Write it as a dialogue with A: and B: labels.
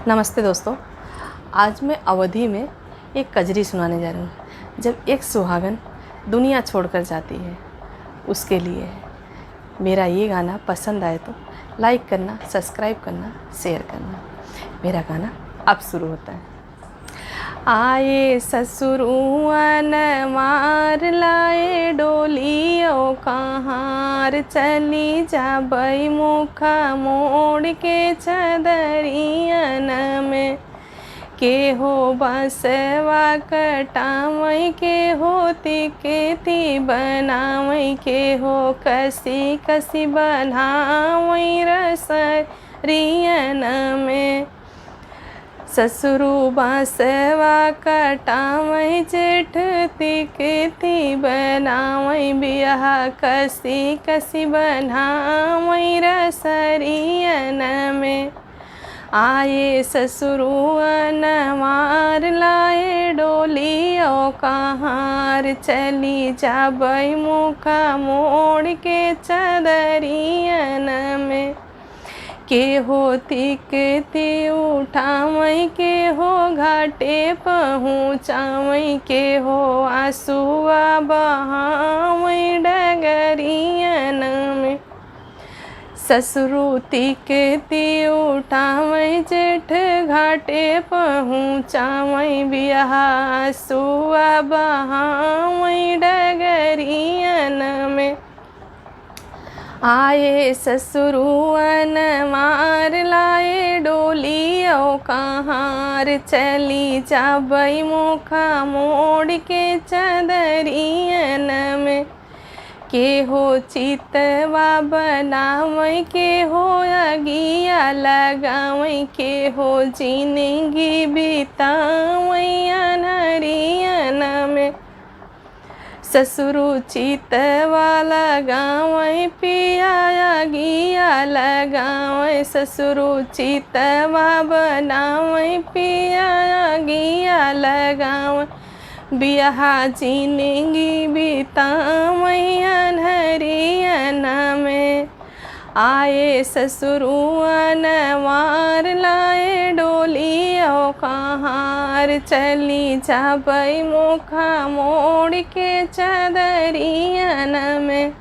A: नमस्ते दोस्तों, आज मैं अवधि में एक कजरी सुनाने जा रही हूँ। जब एक सुहागन दुनिया छोड़कर जाती है उसके लिए है। मेरा ये गाना पसंद आए तो लाइक करना, सब्सक्राइब करना, शेयर करना। मेरा गाना अब शुरू होता है। आए ससुरुअन मार लाए डोलियो कहार, चली जाबई मुखा मोड़ के चदरियन में। के हो बसवा कटावई, के हो तिकेती बनावई, के हो कसी कसी बनावई रसरियन में। ससुरु बांसवा कटावई, जेठ तिकेती बनावई, बियाह कसी कसी बनावई रसरियन में। आए ससुरुअन मार लाए डोलियो कहार, चली जाबई मुखा मोड़ के चदरियन में। के हो तिकेती उठावई, के हो घाटे पहुँचावई, के हो आंसुआ बहावई डगरियन में। ससुरु तिकेती उठावई, जेठ घाटे पहुँचावई, बियाह आंसुआ बहावई डगरियन में। आए ससुरुअन मार लाए डोलियो कहार, चली जाबई मुखा मोड़ के चदरियन में। के हो चितवा बनावई, के हो अगिया लगावई, के हो जिंदगी बितावई अनहरियन में। ससुरु चितवा लगावई, पिया अगिया लगावई, ससुरु चितवा बनावई, पिया अगिया लगावई, बियाह जिंदगी बितावई अनहरियन में। आए ससुरुअन मार लाए डोलियो कहार, चली जाबई मुखा मोड़ के चदरियन में।